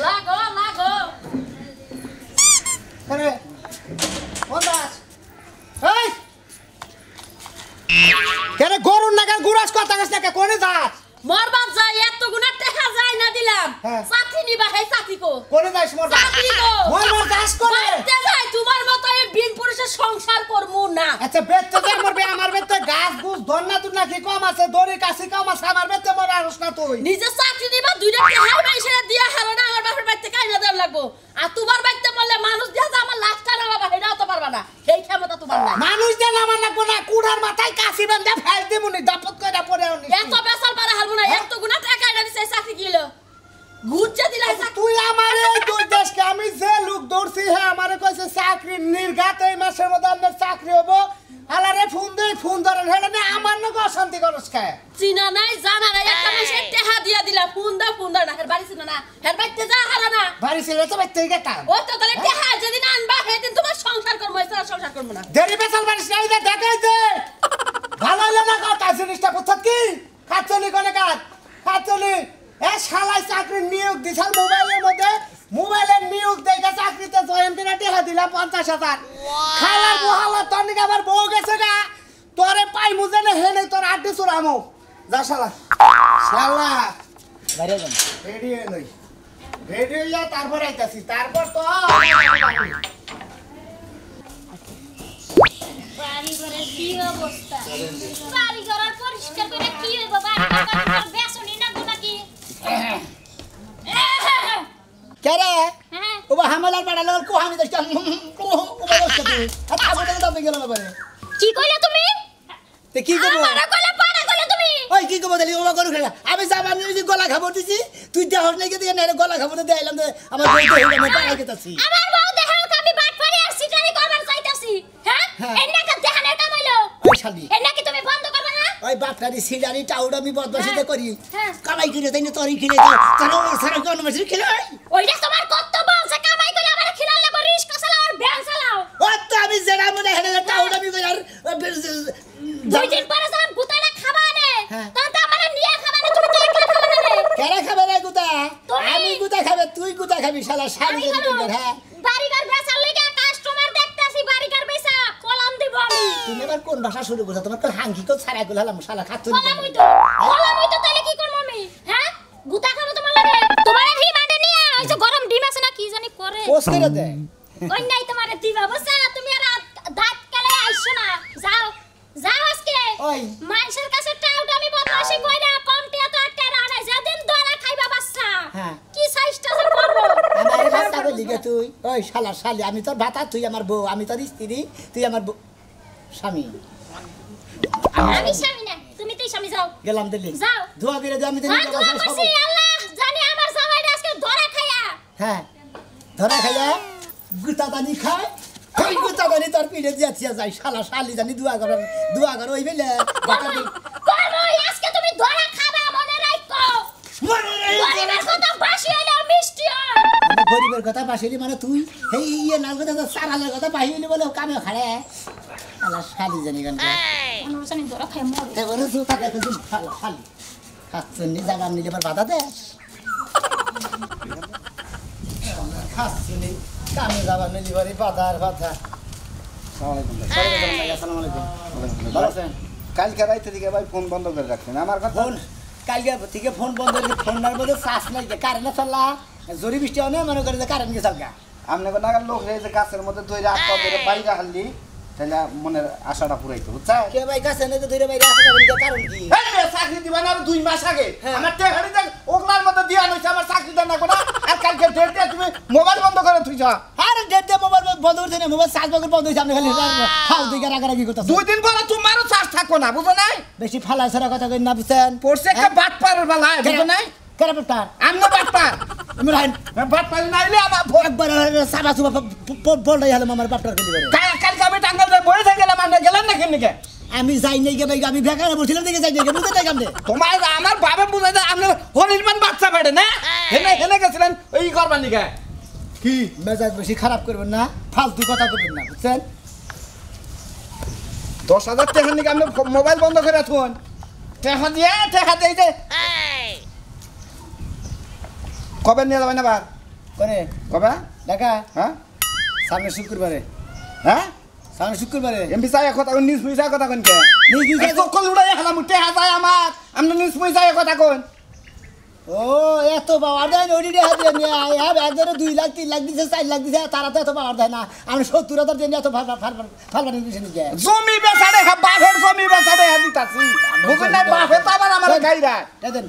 লাগো লাগো আরে বন্দাস এই কেন গরুর নাগার গুরাস কথা কইছ না কোনে যাস মরবার যাই এত গুণা টাকা যায় না দিলাম চাকরি নিবা হে চাকরি কো কোনে যাইস মর চাকরি কো মরবার যাস কোনে বাইতে যাই তোমার মত এই বিন পুরুষের সংসার করমু না আচ্ছা বেতে যা মরবে আমার বেতে গাছ গুছ ধন্না তুই নাকি কম আছে দড়ি কাছি কম আছে আমার বেতে মর আরস না তুই নিজে চাকরি নিবা দুইটা টাকা মাইছেরা দিয়া হারো না আমার বাপের বাইতে কাইনা দেব লাগবো আর তোমার বাইতে বললে মানুষ দিয়া যা আমার লাখ টাকা বাবা হেডাও তো পারবা না এই ক্ষমতা তোমার নাই মানুষ দেন আমার লাগবো না কুড়ার মাথায় কাছি বান্ধা ফেল দিমুনি দাপত কইরা পড়ে আনি এত বেসাল পারা হারবো না এত গুণা টাকা না দিছে চাকরি কিলো ঘুরছে দিলা তুই আমারে দুই দেশকে আমি যে লোক দৌড়ছি হ্যাঁ আমারে কইছে চাকরি নির্ঘাত এই মাসের মধ্যে আমার চাকরি হবো আলারে ফোন ধরেন হেডে না আমার নগো অশান্তি করস খায় চিনা নাই জানা নাই একটা মাসে টাকা দিয়া দিলা ফোন দা না হের বাড়ি চিনা না হের বাইতে যা হারা না বাড়ি ছেড়ে তো বাইতে গেতাম ও তো তাহলে টাকা যেদিন আনবা সেদিন তোমার সংসার করবো এছাড়া সংসার করবো না দেরি বেসাল বাড়িস না এটা দেখাই দে ভালো হলো না কথা জিনিসটা বুঝছ কি খাচ্ছনি কোনে কাজ খাচ্ছনি এ শালাই চাকরি নিয়োগ দিছাল মোবাইলের মধ্যে মোবাইলের নিয়োগ দেখে চাকরিতে জয়েন করে টাকা দিলাম 50,000 খালার বহালা তোর নাকি আমার বউ গেছে গা তোরে পাই মুজে না হেনে তোর আড্ডি চুরামো যা শালা শালা বাইরে যান রেডি হয়ে নই রেডি হইয়া তারপর আইতাছি তারপর তো বাড়ি ঘরের কি অবস্থা বাড়ি ঘর পরিষ্কার করে কি হইব বাড়ি ঘর বেসনি না নাকি কেরে হ্যাঁ ও হামলার বাড়া লল কো আমি দেখতাম ও বলছ তুই আচ্ছা বলে দাম গেল না বারে কি কইলা তুমি তে কি করব আমারে কইলা পাড়া কইলা তুমি ওই কি করব দেলি ওবা করু খেলা আমি যাব আমি ওই গলা খাবো দিছি তুই দেহ নাই কে দিয়ে না গলা খাবো দে আইলাম দে আমার বই তো হইলো না পাড়া কেতাছি আমার বউ দেখাও আমি বাটপাড়ি আর সিটারি করবার চাইতাছি হ্যাঁ এন্না কা দেখানের কামাইলো ওই শালি এন্না কি তুমি বন্ধ করবে না ওই বাটকারি সিডারি টাউড আমি বদমাশিতে করি হ্যাঁ কামাই করে তাই না তোরই কিনে দাও তার সারা কোন মাসে খিলাই ওইটা তোমার কর্তব্য আছে কামাই করে আমার খিলাল লাগো রিস্কা চালাও আর ভ্যান চালাও ও তো আমি যেটা মনে হেলে টাউড আমি কই আর দুই দিন পরে যখন গুতাটা খাবা নে তখন তো আমারে নিয়ে খাবা না তুমি তো একলা খাবা না রে কেরে খাবে রে গুতা আমি গুতা খাবে তুই গুতা খাবি শালা শালি করে হ্যাঁ বাড়িঘর বেচার লাগা কাস্টমার দেখতাছি বাড়িঘর বেচা কলম দিব আমি তুমি এবার কোন ভাষা শুরু করছো তোমার কোন হাঙ্কি কো ছাড়া গুলো হলাম শালা খাচ্ছ কলম হইতো তাহলে কি করব আমি হ্যাঁ গুতা খাবো তোমার লাগে তোমার রিমান্ডে নিয়ে ওই যে গরম ডিম আছে না কি জানি করে পোস্ট করে দে কই নাই তোমার দিবা বসা তুমি আর দাঁত কালে আইছো না যাও যাও আজকে ওই মানুষের কাছে টাউট আমি বদমাশি কইরা কম টিয়া তো আটকে রাখা যেদিন দরা খাইবা বাচ্চা হ্যাঁ কি সাইজটা যে করব আমার ভাষা বলি গে তুই ওই শালা শালি আমি তোর ভাতা তুই আমার বউ আমি তোর স্ত্রী তুই আমার স্বামী আমি স্বামী না তুমি তুই স্বামী যাও গেলাম দিল্লি যাও দোয়া করে দে আমি দিল্লি হ্যাঁ দোয়া করছি আল্লাহ জানি আমার জামাইটা আজকে ধরা খায়া হ্যাঁ ধরা খাইয়া গুতা দানি খায় ওই গুতা দানি তোর পিঠে দিয়াছি যাই শালা শালি জানি দোয়া কর ওই বেলে করবো আজকে তুমি ধরা খাবা মনে রাখো গরিবের কথা বাসি হইলে মিষ্টি হয় গরিবের কথা বাসিলি মানে তুই এই ইয়ে নাল কথা সারালের কথা বাহিলি বলে কামে খাড়ে শালা শালি জানি গান আমার জানি ধরা খায় মরে এবারে তো টাকা তো শালা শালি খাচ্ছেন নি জাগান নিলে এবার বাধা দে খাচ্ছেন নি কামে যাবার নিলে এবারে বাধার বাধা আসসালামু আলাইকুম ভালো আছেন কালকে রাইতে থেকে ভাই ফোন বন্ধ করে রাখছেন আমার কথা ফোন কালকে থেকে ফোন বন্ধ করে ফোনের মধ্যে চার্জ নাই কারেন্ট চলা জরি বৃষ্টি হয় না মনে করে যে কারেন্ট গেছে গা আপনি নাগার লোক হয়ে যে গাছের মধ্যে ধরে আটকা ধরে বাইরে হারলি তাহলে মনের আশাটা পুরাইতো বুঝছা কে ভাই গাছে নেই তো ধরে বাইরে আসা যাবেন কারণ কি চাকরি দিবা না 2 মাস আগে আমার টেহারি দেখ ওগলার মধ্যে দিয়া নইছে আমার চাকরি দেন না কোনা আর কালকে ডেট দিয়ে তুমি মোবাইল বন্ধ করে থুইছা আরে ডেট দিয়ে মোবাইল বন্ধ করতে না মোবাইল চার্জ বন্ধ হইছে আপনি খালি ফাল দিকে রাগারাগি করতেছেন 2 দিন পরে তোমারও চার্জ থাকো না বুঝো নাই বেশি ফালা ছড়া কথা কই না বুঝছেন পড়ছে একটা বাট পারের বেলা বুঝো নাই কেন বাটার আমনে বাট পার ইমরান বাট পার নাইলে আমার একবার সাবা সুবা বল নাই হলো আমার বাপটার কলি করে কালকে আমি টাঙ্গাল যাই বড়ে থেকে গেলাম আমরা গেলাম না কেন আমি যাই নাই গে ভাই আমি বেকার বসছিলাম দেখে যাই নাই বুঝতে নাই কামদে তোমার আমার বাবা বুঝাই দে আপনি হরিণমান বাচ্চা পেটে না হেনে হেনে গেছিলেন ওই করবার নিকে কি মেজাজ বেশি খারাপ করবেন না ফালতু কথা কইবেন না বুঝছেন 10,000 টাকা নিকে আপনি মোবাইল বন্ধ করে রাখুন টেহা দিয়ে যে কবে নিয়ে যাবেন আবার করে কবে ঢাকা হ্যাঁ সামনে শুক্রবারে হ্যাঁ সামনে শুক্রবারে এমপি চাই কথা কোন নিউজ পয়সা কথা কোন কে নিউজ পয়সা সকল উড়াই খেলাম টেহা যায় আমার আপনি নিউজ পয়সা কথা কোন ও এত পাওয়ার দেয় ওডি হাতে নিয়ে একজনে 2 লাখ 3 লাখ দিছে 4 লাখ দিছে তারা তো এত পাওয়ার দেয় না আমরা 70,000 দিয়ে এত ফালবানি দিছে নিকে জমি বেচারে বাপের জমি বেচারে দিতাছি বুঝুন না বাপে তো আবার আমার গাইরা দেন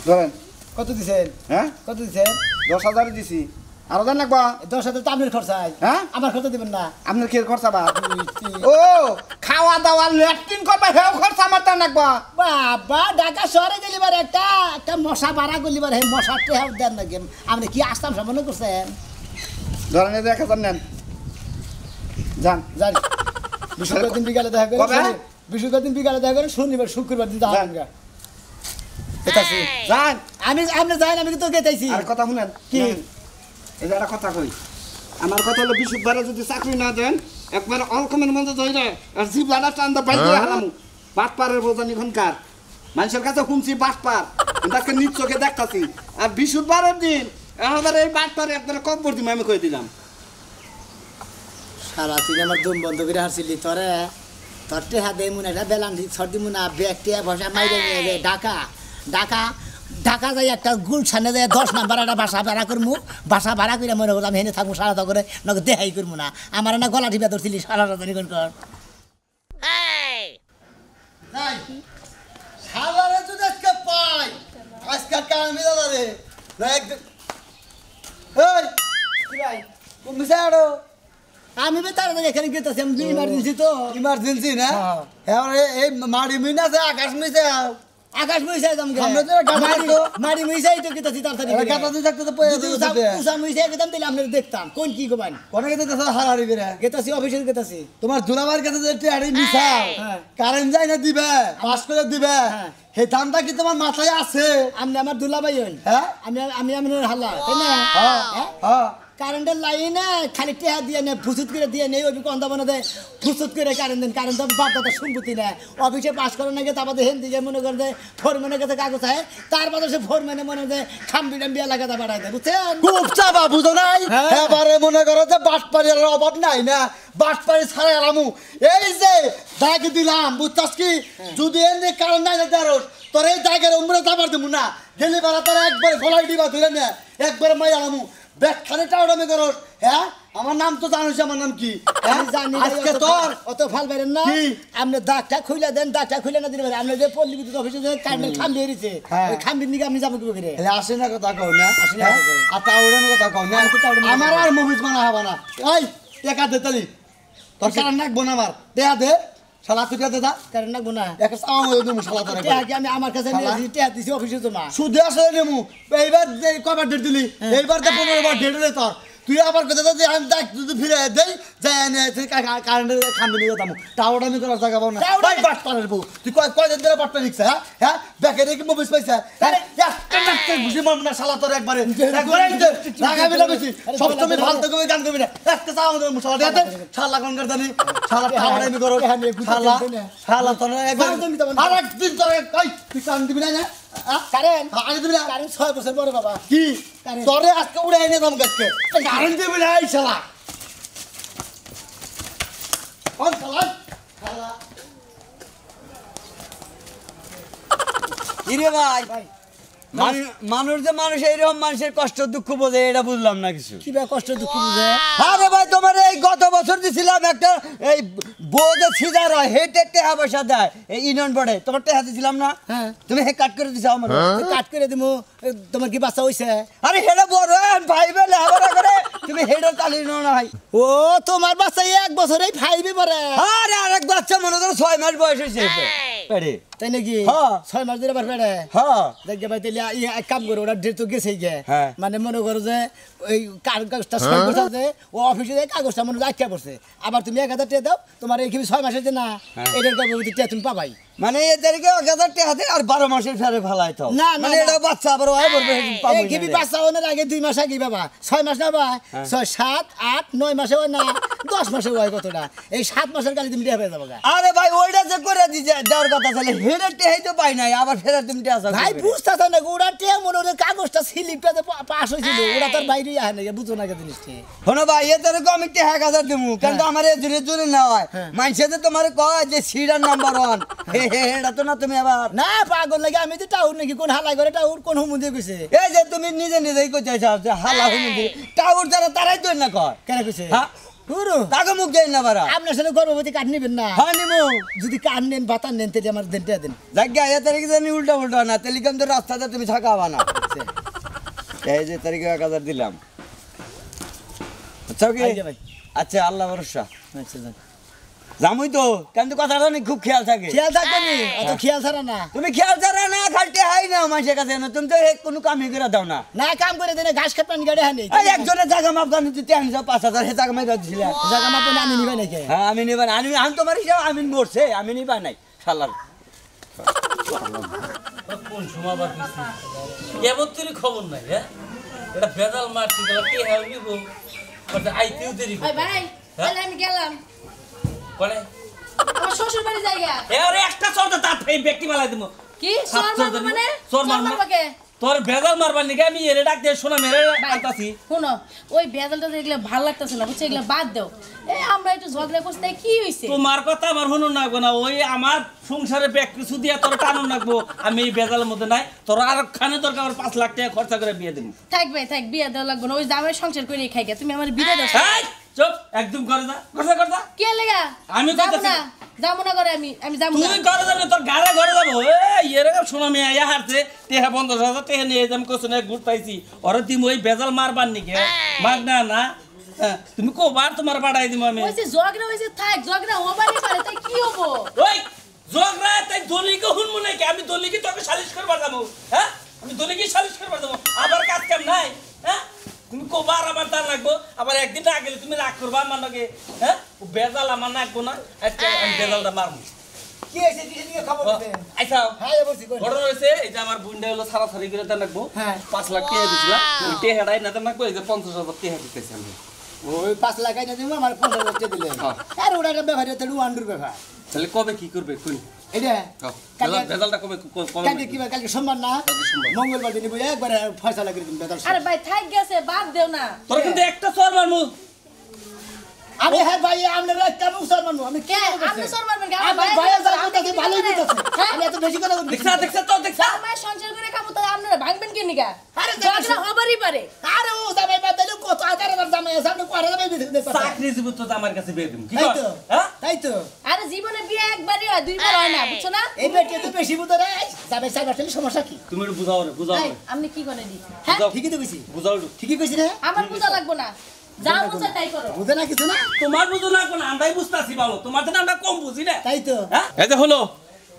ধরেন কত দিছেন হ্যাঁ কত দিছেন 10,000 দিছি আরো দেন লাগবা 10,000 তো আপনার খরচাই হ্যাঁ আমার খরচা দিবেন না আপনার কি খরচা বা ও খাওয়া দাওয়া ল্যাট্রিন করবা হেও খরচা আমার তা লাগবা বাবা ঢাকা শহরে গেলিবার একটা মশা বাড়া গলিবার হে মশাতে হাও দেন না গেম আপনি কি আসতাম সামনে করছেন ধরেন এই 1000 নেন যান জান বিশুদ্ধ দিন বিকালে দেখা করে কবে? বিশুদ্ধ দিন বিকালে দেখা করে শনিবার শুক্রবার দিন যান। যাবেন গেতাছি যান আমি আপনি যাই আমি কিন্তু গেতাইছি আর কথা শুনেন কি? এই যে একটা কথা কই আমার কথা হলো বিশুদ্ধবারে যদি চাকরি না দেন একবার অলকমের মধ্যে ধরে আর জিবলাটা টান্দা বাইরে হারাম বাটপারের বোঝানি এখনকার মানুষের কাছে শুনছি বাটপার কিন্তু আজকে নিজ চোখে দেখতাছি আর বিশুদ্ধবারের দিন এবার এই বাটপারে একবার কব্বর দিম আমি কই দিলাম সারা দিন আমার দম বন্ধ করে হারছিলি তোরে তোর টেহা দেয় মনে একটা বেলান সর্দি মুনা ব্যাগ টিয়া বসা মাইরে নিয়ে যায় ঢাকা যাই একটা গুলশানে যাই 10 নাম্বার একটা বাসা ভাড়া করমু বাসা ভাড়া করে মনে করতাম হেনে থাকবো সারা করে নক দেখাই করবো না আমার না গলা টিপা ধরছিলি সারা রাজানি কোন কর সালারে যদি আজকে পাই আজকে কামে দাদারে না একদম এই কি ভাই তুমি সাড়ো আমি বে তার এখানে গেতেছি আমি ইমার্জেন্সি তো ইমার্জেন্সি না এবার এই মাড়ি মিনা আছে আকাশ মিছে আকাশ মইছে যাম গে আমরা তো গাড়ি তো মারি মইছাই তো গেতেছি তাড়াতাড়ি এরা গাতা দিয়ে থাকতে তো পয়সা যদি দিতে উসা মইছে গেতাম তাহলে আমরা দেখতাম কোন কি গোবান কোনে গেতে তো হারারি বেরা গেতেছি অফিসে গেতেছি তোমার দুলাবার কাছে যে টিয়ারি মিছাও হ্যাঁ। কারেন্ট যায় না দিবে পাস করে দিবে হ্যাঁ। হে দামটা কি তোমার মাথায় আছে আমি আমার দুলাভাই হইন হ্যাঁ আমি হাল্লা তাই না হ্যাঁ হ্যাঁ কারেন্টের লাইনে খালি টেহা দিয়ে নে ফুসুত করে দিয়ে নেই ওই কন্দা মনে দেয় ফুসুত করে কারেন্ট দেন কারেন্ট বাপ দাদা সম্পত্তি নেয় অফিসে পাস করে নাকি তারপর হেন দিকে মনে করে দেয় ফোরম্যানের কাছে কাগজ হয় তারপরে সে ফোরম্যানে মনে দেয় খাম্বি টাম্বি এলাকাতে বাড়াই দেয় বুঝছেন খুব চাপা বুঝো নাই হ্যাঁ। এবারে মনে করো যে বাটপাড়ির অভাব নাই না বাটপাড়ি ছাড়াই আলামু এই যে দাগ দিলাম বুঝছাস কি যদি এনে কারণ নাই না দারোস তোর এই দাগের উমরে যাবার দেবো না গেলি বেলা তোর একবার গলায় দিবা ধরে নে একবার মাই আলামু ব্যাগখানে টাউডামে করো হ্যাঁ আমার নাম তো জানিস আমার নাম কি হ্যাঁ? আমি জানি আজকে তোর অত ফাল বেরেন না কি? আপনি দাগটা খুলে দেন দাগটা খুলে না দিতে পারেন আপনি যে পল্লী বিদ্যুৎ অফিসে যে কারেন্টের খাম্বি হয়েছে হ্যাঁ। ওই খাম্বির নিকে আপনি যাবো কি করে এলে আসে না কথা কও না আসে না হ্যাঁ? কথা কও। আর টাউডামের কথা কও না আমি তো টাউডামের আমার কথা আর মুভিজ বানা হবে না এই একা দে তালি তোর কারণ নাকবো না আমার দেয়া দে শালা তুই দে দা কারেন্ট লাগবো না একটা চাওয়া মতো দেবো শালা তোর টেহা কি আমি আমার কাছে নিয়ে আসি, টেহা দিছি অফিসে জমা সুদে আসলে নেমু এইবার যে কবার ডেট দিলি এইবার তো 15 বার ডেট দিলে তোর তুই আবার কথা যে আমি দেখ তুই ফিরে দেই যাই এনে কারেন্টের খাম্বি নিয়ে যাবো টাওয়ার আমি করার জায়গা পাবো না ভাই বাট পারের বউ তুই কয়দিন ধরে বাটটা লিখছে হ্যাঁ হ্যাঁ ব্যাকে রেখে মুভিস পাইছে হ্যাঁ একটা নাকতে ঘুষি মারবো না শালা তোর একবারে লাগাবি না বেশি সবসময় ফালতু করে গান করবি না একটা চাও আমাদের শালা দে শালা কোন কার জানি শালা টাওয়ার আমি করো শালা শালা তোর একবার আর একদিন তোর কই তুই কান দিবি না কারেন্ট আগে দিবি না কারেন্ট 6 বছর পরে বাবা কি কারেন্ট। তোরে আজকে উড়ে এনে দাম গাছকে কারেন্ট দিবি না এই শালা কোন শালা শালা কিরে ভাই মানুষ যে মানুষ এইরকম মানুষের কষ্ট দুঃখ বোঝে এটা বুঝলাম না কিছু কি ভাই কষ্ট দুঃখ বুঝে আরে ভাই তোমার এই গত বছর দিছিলাম একটা এই বোঝে সিজার হয় হেটে টেহা পয়সা দেয় এই ইউনিয়ন বোর্ডে তোমার টেহা দিছিলাম না হ্যাঁ। তুমি হে কাট করে দিছো আমার কাট করে দিমু তোমার কি বাচ্চা হইছে আরে হেটা বড় ভাই বেলে হাবরা করে তুমি হেটা চালিয়ে নাও না ভাই ও তোমার বাচ্চা 1 বছরেই ফাইবে পরে আরে আরেক বাচ্চা মনে করো 6 মাস বয়স হয়েছে পেটে তাই নাকি হ্যাঁ। 6 মাস ধরে আবার বেড়ে হ্যাঁ দেখে ভাই তাহলে এক কাম করে ওরা ডেট তো গেছেই গে হ্যাঁ। মানে মনে করো যে ওই কাগজটা সই করতে আছে ও অফিসে যায় কাগজটা মনে আটকা পড়ছে আবার তুমি 1000 টাকা দাও তোমার এই কি 6 মাসের যে না এটার গর্ভবতী টাকা তুমি পাবাই মানে এদেরকে 1000 টাকা হাতে আর 12 মাসের ফেরে ফেলাই তো না, না, মানে না। এটা বাচ্চা আবার ওই বলবে পাবো এই কি বাচ্চা ওনার আগে 2 মাস আগে বাবা 6 মাস না বাবা 6 7 8 9 মাসে হয় না 10 মাসে হয় কতটা এই 7 মাসের কালে তুমি টাকা পেয়ে যাবে গা। আরে ভাই ওইটা যে করে দিছে দেওয়ার কথা ছিল হেরে টেহাই তো পাই নাই আবার ফেরা তুমি টেহা ভাই বুঝতাছ না ওরা তে মনে ওদের কাগজটা স্লিপটা পাস হয়েছিল ওরা তার বাইরে আহে না বুঝো না জিনিসটা শোনো ভাই এদের আমি টেহা 1000 দিমু কিন্তু আমার এই জুড়ে জুড়ে না হয় মানছে যে তোমার কয় যে সিডার নাম্বার 1 এটা তো না তুমি আবার না পাগল লাগে আমি তো টাউন নাকি কোন হালাই করে টাউন কোন হুমুন দিয়ে কইছে এই যে তুমি নিজে নিজেই কইতে চাও যে হালা হুমুন দি টাউর যারা তারাই তো না কয় কেন কইছে হ্যাঁ গুরু তাকে মুখ দেই না বারা আপনার সাথে গর্ভবতী কাট নিবেন না হ্যাঁ নিমু যদি কান নেন বাতান নেন তাহলে আমার দেন টাকা দেন জায়গা এ তারিখে জানি উল্টা উল্টা না তেলিকাম তো রাস্তাতে তুমি থাকাবা না এই যে তারিখে 1000 দিলাম আচ্ছা কি এই যে ভাই আচ্ছা আল্লাহ ভরসা আচ্ছা যান জামুই তো কিন্তু কথাটা নি খুব খেয়াল থাকে খেয়াল থাকবে নি অত খেয়াল ছাড়া না তুমি খেয়াল ছাড়া না খালতে হাই না মানুষের কাছে না তুমি তো কোনো কামই করে দাও না না কাম করে দেনে ঘাস কাট পানি গাড়ি হানি এই একজনের জায়গা মাপ জানি তুই 5000 হে জায়গা মাই দিছিল জায়গা মাপে আমি নিবে নাকি হ্যাঁ আমি নিবা আমি তোমার হিসাব আমি মরছে আমি নিবা নাই শালার কোন সময় আবার এমন তোর খবর নাই হ্যাঁ এটা বেদাল মারতে গেল কে হবি গো ওটা আইতেও দেরি ভাই ভাই তাহলে আমি গেলাম করে আমার শ্বশুর বাড়ি জায়গা এরে একটা চলতে তার ফেই ব্যক্তি মালাই দিমু কি সর মারবো মানে চোর মারবাকে তোর বেদাল মারবার নিকে আমি এরে ডাক দিয়ে শোনা মেরে আইতাছি শুনো ওই বেজালটা দেখলে ভাল লাগতেছে না বুঝছো এগুলো বাদ দাও এই আমরা একটু ঝগড়া করছি তাই কি হইছে তোমার কথা আমার শুনুন নাগবো না ওই আমার সংসারে ব্যাগ কিছু দিয়ে তোর টানুন নাগবো আমি এই বেজালের মধ্যে নাই তোর আর খানে দরকার আমার 5 লাখ টাকা খরচা করে বিয়ে দিন থাক ভাই থাক বিয়ে দেওয়া লাগবে না ওই জামাই সংসার করে খাই গে তুমি আমার বিয়ে দাও এই চুপ একদম করে যা করে যা কে লাগা আমি যাবো কইতাছি। না যাবো না করে আমি যাবো না তুই ঘরে যাবি তোর ঘরে যাবো এই এরকম শোনা মেয়ে ইয়া হারছে টেহা 50,000 টেহা নিয়ে যাম কোসনে ঘুরতাইছি ওরে তুমি ওই বেজাল মারবার নিকে মাগ না না হ্যাঁ, তুমি কবার তোমার বাড়াই দিম আমি ওইছে ঝগড়া হইছে থাক ঝগড়া হবারই পারে তাই কি হবো ওই জগরা তাই দলিকে হুনমু নাকি আমি দলিকে তোকে সালিশ করবার যাবো হ্যাঁ আমি দলিকে সালিশ করবার যাবো আবার কাজ কাম নাই হ্যাঁ তুমি কবার আবার তার লাগবো আবার একদিন না গেলে তুমি রাগ করবা আমার লগে হ্যাঁ ও বেজাল আমার লাগবো না আজকে আমি বেজালটা মারবো কি হইছে দিকে খবর দিতে আচ্ছা হ্যাঁ বলছি কই ঘটনা হয়েছে এই যে আমার বুনটা হলো সারাসারি করে দেন রাখবো হ্যাঁ। 5 লাখ টাকা দিছিলাম ওই টেহাটাই না দেন রাখবো এই যে 50,000 টাকা দিতেছি আমি ওই 5 লাখ আইনা দিমু আমার 50 টাকা দিলে হ্যাঁ। আর ওটা ব্যবহার এটা ওয়ান্ডুর ব্যাপার তাহলে কবে কি করবে কোন এটা বেজালটা কবে কালকে কি কালকে সোমবার না মঙ্গলবার দিন বই একবার ফয়সালা করে দিন বেদার আরে ভাই থাক গেছে বাদ দেও না তোর কিন্তু একটা চর মারমু আমি হ্যাঁ ভাই আপনারা কেমন শর্মানু আমি কে আপনি সর মারবেন কে আমার ভাইয়ের যা কথা ভালোই বুঝাছে আমি এত বেশি কথা বলছি দেখছা তো দেখছা জামাই সংসার করে খাবো তাই আপনারা ভাঙবেন কি নিগা আরে ঝগড়া হবারই পারে আরে ও জামাই বাদালে কত আকার জামাই আছে আপনি করে যাবে দিতে চাকরি জীবন তো আমার কাছে বেয়ে দিম কি তাই কর তো হ্যাঁ তাই তো আরে জীবনে বিয়ে একবারই হয় দুইবার হয় না বুঝছো না এই বেটে তো বেশি বুঝে রে জামাই সাহেব আসলে সমস্যা কি তুমি একটু বুঝাও রে বুঝাও ভাই রে আপনি কি করে দি হ্যাঁ বুঝাও। ঠিকই তো কইছি বুঝাও একটু। ঠিকই কইছি রে আমার পূজা লাগবো না যা বুঝা তাই করো বুঝে না কিছু না তোমার বুঝো না কোন আমরাই বুঝতাছি ভালো তোমার থেকে আমরা কম বুঝি না তাই তো হ্যাঁ এই যে হলো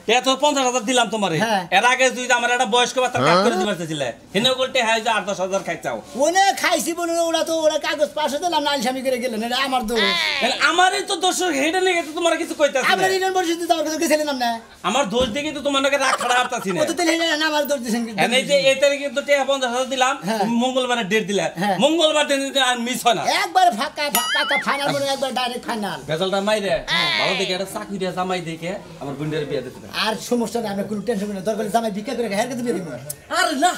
এ তো 50,000 দিলাম তোমারে হ্যাঁ। এর আগে তুই আমার একটা বয়স্ক বাচ্চা কাজ করে দিবার চাইছিলে হেনে বলতে হ্যাঁ যে 8-10,000 খাইছাও ওনে খাইছি বলে ওরা কাগজ পাশে দিলাম না আলসামি করে গেলেন এটা আমার দোষ তাহলে আমারই তো দোষ হেডে লেগে তো তোমার কিছু কইতাছি আমরা না। ইউনিয়ন পরিষদ যাওয়ার কথা গেছিলাম না আমার দোষ দেখে তো তোমার লগে রাগ খাড়া হারতাছি না ও তো তেলে না আমার দোষ দিছেন এনে এই যে এই তারিখে তো 50,000 দিলাম হ্যাঁ। তুমি মঙ্গলবারে ডেট দিলে হ্যাঁ। মঙ্গলবার দিন আর মিস হয় না একবার ফাঁকা ফাইনাল বলে একবার ডাইরেক্ট ফাইনাল বেজালটা মাইরে ভালো দেখে একটা চাকরি দিয়ে জামাই দেখে আমার বোনের বিয়ে দিতে হবে। আর সমস্যা না আমি কোনো টেনশন না দরকার জামাই ভিক্ষা করে হের কাছে দিয়ে দিব আরে না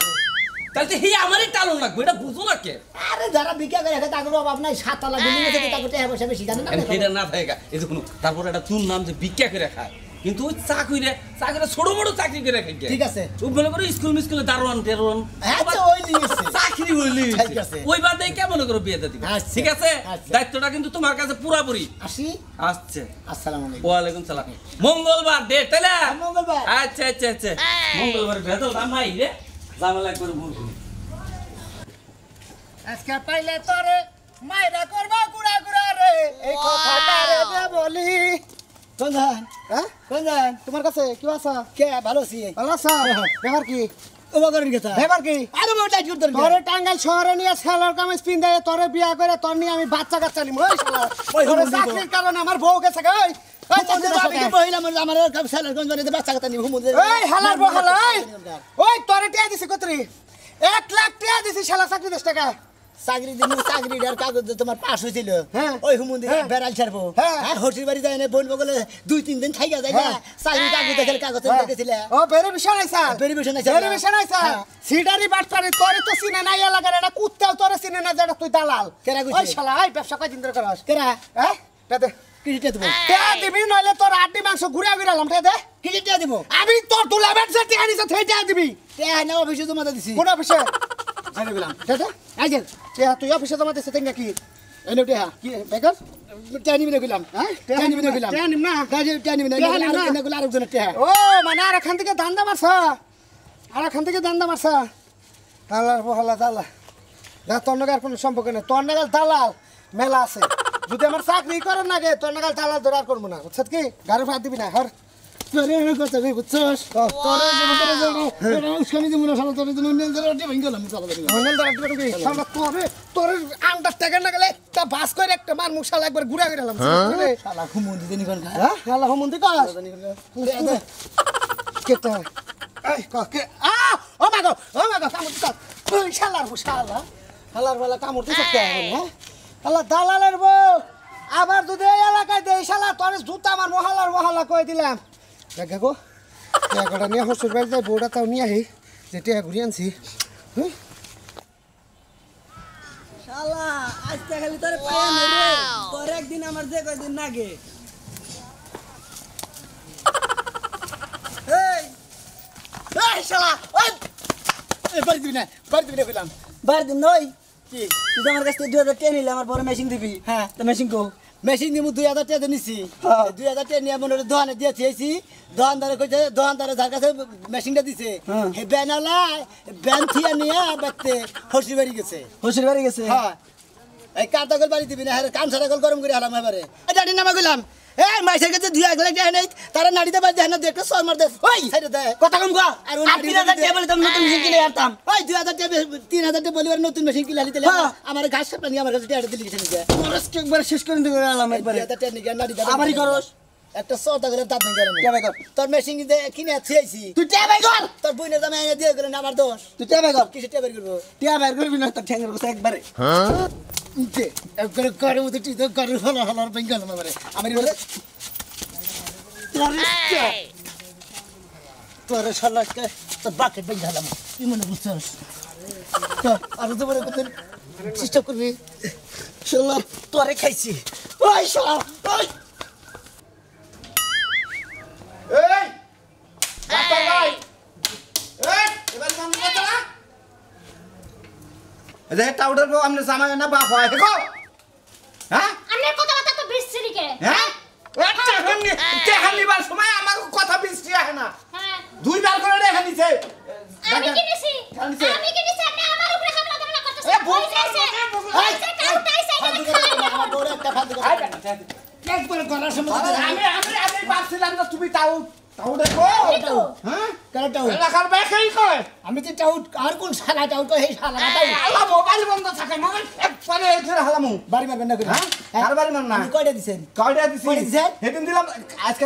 তাহলে তো হি আমারই টালন লাগবে এটা বুঝো না কে আরে যারা ভিক্ষা করে হেতে তাদের অভাব নাই 7 তলা বিল্ডিং আছে তাদের টাকা পয়সা বেশি জানেন না আমি এটা না থাকে এই যে কোনো তারপর একটা চুন নাম যে ভিক্ষা করে খায় কিন্তু ওই চাকরি ছোট বড় চাকরি করে খাই ঠিক আছে। চুপ মনে করো স্কুলে দারোয়ান আচ্ছা ওই নিয়েছে চাকরি হইলি ঠিক আছে। ওই বাদে কেমন করে বিয়ে দিবে আচ্ছা। ঠিক আছে আচ্ছা। দায়িত্বটা কিন্তু তোমার কাছে পুরাপুরি আসি আসছে আসসালামু আলাইকুম ওয়ালাইকুম সালাম মঙ্গলবার ডেট তাইলে মঙ্গলবার। আচ্ছা আচ্ছা আচ্ছা মঙ্গলবার ভেতর দামাই রে জামেলা করে বলবো আজকে পাইলে তোরে মাইরা করবা গুড়া গুড়া রে এই কথাটা রে বলি কোন যান হ্যাঁ কোন যান তোমার কাছে কি আছে কে ভালো আছি ভালো আছো ব্যাপার কি ওবা করেন কথা ব্যাপার কি আরে বড় টাইট করতে তোরে টাঙ্গাইল শহরে নিয়ে সেলর কামিজ পিন দেয় তোরে বিয়া করে তোর নিয়ে আমি বাচ্চা কাচ্চা নিম ওই শালা ওই তোরে হুমুন্দি তো। চাকরির কারণে আমার বউ গেছে গো ওই তোদের ভাবি কি মহিলা আমার স্যালার কোন জানে বাচ্চা কথা নিব হুমুন্দি ওই হালার বউ হালা ওই তোরে টিয়া দিছি কতরি 1 লাখ টিয়া দিছি শালা চাকরি 10 টাকা চাকরি দিন চাকরির কাগজ তোমার পাস হয়েছিল হ্যাঁ। ওই হুমুন্দি হ্যাঁ। বেড়াল ছাড়বো হ্যাঁ। হ্যাঁ হটির বাড়ি যায় না বোন বগলে 2-3 দিন থাইকা যায় না হ্যাঁ। চাকরি কাগজ দেখলে কাগজ দেখেছিল ও বেরে বিষয় নাই স্যার বেরে বিষয় নাই স্যার। বেরে বিষয় নাই স্যার হ্যাঁ। সিডারি বাটপারি তোরে তো চিনে নাই এলাকার এটা কুত্তাও তোরে চিনে না যেটা তুই দালাল কেরা কইছে? ওই শালা এই ব্যবসা কয় দিন ধরে করস কেরা হ্যাঁ দে কিটা দেবো টিয়া দিবি নইলে তোর আড্ডি মাংস ঘুরে ঘুরালাম দে কিটা দেবো আমি তোর দুলাবের যে টিয়া নিছে সেই টিয়া দিবি তে না অফিসে জমা দিছি কোন অফিসে ছেড়ে দিলাম দে এই যে টিয়া তুই অফিসে জমা দিছিস তেঙ্গা কি এনে টিয়া কি বেকার টানি বিনে কইলাম হ্যাঁ টিয়া নিবি না কইলাম টিয়া নিম না টানি বিনে টিয়া নিম না। আরেকজনের টিয়া ও মানে আর এখান থেকে দান্দা মারছা আর এখান থেকে দান্দা মারছা দালাল বহলা দালাল যা তোর নাগার কোনো সম্পর্ক নেই তোর নাগাল দালাল মেলা আছে যদি আমার চাকরি করার নাগে তোর নাগাল দালাল ধরার করবো না বুঝছত কি গাড়ি ভাত দিবি না হর তোরে এনে করতে হবে বুঝছস তোরে জীবনে তোরে উস্কানি দিব না শালা তোরে জন্য নিয়ে ধরে ওটি ভেঙে গেলাম শালা ধরে মন্ডল ধরা দিবি সামনে তোরে তোর আন্ডারটেকার না গেলে একটা বাস করে একটা মার মুশালা একবার ঘুরা গেলাম শালা ঘুমুন দিতে নি কোন হ্যাঁ আল্লাহ মন্দি কাজ কেটা এই কে ও মাগো কামড় দিছ ওই শালার শালা শালার বেলা কামড় দিছ কে হ্যাঁ আল্লাহ দালালের বউ আবার যদি এই এলাকায় দেই শালা তোর জুতা আমার মহল্লা কই দিলাম দেখ গো টাকাটা নিয়ে হসুর বাড়ি যাই বউটা তাও নিয়ে আহি যেটা ঘুরিয়ে আনছি শালা আজকে খালি তোরে পায়া মেরে তোর একদিন আমার যে কয়দিন নাগে এই এই শালা ওই এই বাড়ি দিবি না কইলাম বাড়ি দিন নই কি তুই আমার কাছ থেকে 2000 টাকা নিলে আমার বড় মেশিন দিবি হ্যাঁ তো মেশিন কো মেশিন দিমু 2000 টাকা নিছি 2000 টাকা নিয়ে মনে দোকানে দিয়েছি দোকানদারে কইছে দোকানদারে যার কাছে মেশিনটা দিছে হে ব্যানালা ব্যান থিয়া নিয়ে বাতে হসি বাড়ি গেছে হ্যাঁ এই কাটাগল বাড়ি দিবি না কান ছাড়া গল গরম করে হালাম এবারে এই ডাডি নামা কইলাম এই মাইসের কাছে 2 লাখ টাকা নেই তারা নাড়িতে বাদ দেয় না দেখে সর মার দে ওই সাইডে দে কথা কম গো আর 3000 টাকা বলে তুমি নতুন মেশিন কিনে আনতাম ওই 2000 টাকা 3000 টাকা বলি আর নতুন মেশিন কিনে আনিতে আমার ঘাস কাটা নিয়ে আমার কাছে টাকা দিলি কিছু নিয়ে মোরস কে একবার শেষ করে দিতে গেলাম একবার 2000 টাকা নিয়ে নাড়ি দে আমারই খরচ একটা সরটা করে দাঁত ভেঙে গেল কে ভাই কর তোর মেশিন কিনে আছিস তুই কে ভাই কর তোর বইনে জামা এনে দিয়ে গেলেন আমার দোষ তুই কে ভাই কর কিছু কে ভাই করব কে ভাই করবি না তোর ঠ্যাঙ্গের কথা একবারে উঠে একবারে করে মতো তুই তো করে হলার ভেঙে গেল আমারে আমি বলে তোরে শালাকে তো বাকেট ভেঙে গেলাম কি মনে বুঝছস আর তো বলে কত চেষ্টা করবি শালা তোরে খাইছি ওই শালা ওই এই ডাক্তার ভাই এই এবার মন কথা না রে টাউডার বউ আমনে জামাই না বাপ হয় দেখো হ্যাঁ আমার কথা তো বিশ্রী কে হ্যাঁ ওটা হানিবার সময় আমাকে কথা বৃষ্টি আসে না হ্যাঁ 2 বার করে রেখে নিছে আমি কিনেছি আপনি আমার উপরে হামলা করতেছেন এ বউ এই যে কাউটাইছে এখানে খাই আমার বড় একটা ফালতু একবার গলার সময় আমি ভাবছিলাম না তুমি তাও দেখো হ্যাঁ কারটাও এলাকার বেখাই কয় আমি তো টাউট আর কোন শালা টাউট কই এই শালা টাউট আল্লাহ মোবাইল বন্ধ থাকে মোবাইল একবারে ধরে হালামু বাড়ি মারবেন না করে হ্যাঁ আর বাড়ি মার না আপনি কয়টা দিছেন কয়টা দিছি কয়টা দিছেন? সেদিন দিলাম আজকে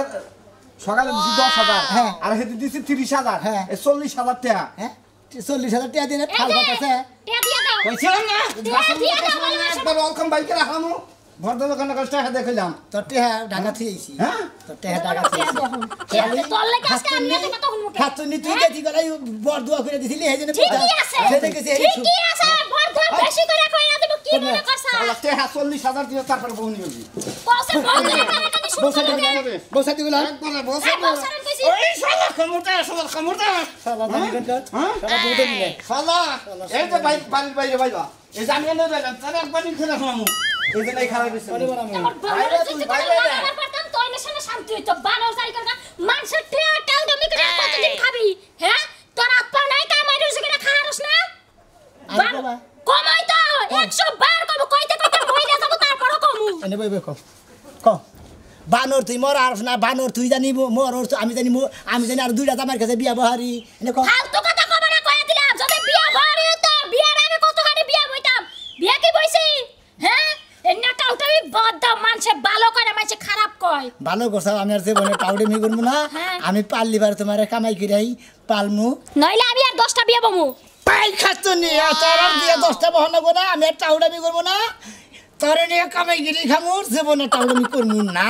সকালে দিছি 10,000 হ্যাঁ। আর সেদিন দিছি 30,000 হ্যাঁ। 40,000 টাকা হ্যাঁ 40,000 টাকা দিনে ফাল ফাটাছে টিয়া দিয়া দাও কইছিলাম না দিয়া দাও বলবা একবার ওয়েলকাম বাইকে রাখামু ভদ্র দোকানে কষ্ট টাকা দেখাইলাম তোর টেহা ঢাকা থিয়েছি হ্যাঁ তোর টেহা ঢাকা টিয়া থিয়েছি দেখুন তোর লাগি আজকে আমি এটা তখন মুখে খাতুনি তুই গেছি গলাই বড় দোয়া করে দিছিলি এই জন্য ঠিকই আছে সেটা গেছে এই ঠিকই আছে বড় ধর বেশি করে কইরা দেব কি মনে করছ আল্লাহ টাকা 40,000 দিয়ে তারপরে বউ নিয়ে গেলি কসে বড় করে টাকা দি শুরু করে দে বসাতে গেলাম একবারে বসে এই বছরের কইছি ওই শালা কমুটা শালা জানি কোন হ্যাঁ শালা বুঝে নিলে শালা এই যে বাড়ির বাইরে বাইবা এই যে আমি এনে দিলাম তাহলে একবার খেলা শোনামু এই যে নাই খারাপ হইছে আমার বড় যদি আমার পারতাম তো এনে সামনে শান্তি হইতো বানো জারি করে মানুষের টিয়া টাল দমি করে কতদিন খাবি হ্যাঁ তোর আপা নাই কামাই রুজি করে খাওয়ারস না বাবা কমাই তো 100 বার কম কইতে কইতে মইরা যাব তারপরও কমু এনে বইবে ক বানর তুই মর আর না বানর তুই জানি মর আমি জানি আর দুইটা জামার কাছে বিয়া বহারি এনে কো ফালতু কথা কবে না কইয়া দিলাম যদি বিয়া ভরে তো বিয়ার আগে কতখানি বিয়া বইতাম বিয়া কি বইছি হ্যাঁ এন্না টাউটাই বদ্ধ মানুষে ভালো করে মানুষে খারাপ কয় ভালো করছ আমি আর জীবনে টাউডে মি করব না হ্যাঁ। আমি পাললি বার তোমার কামাই কইরাই পালমু নইলে আমি আর 10টা বিয়া বমু পাই খাতুনি তোর আর দিয়ে 10টা বহন করব না আমি আর টাউডে মি করব না তোর নিয়ে কামাই গিরি খামু জীবনে টাউডে মি করব না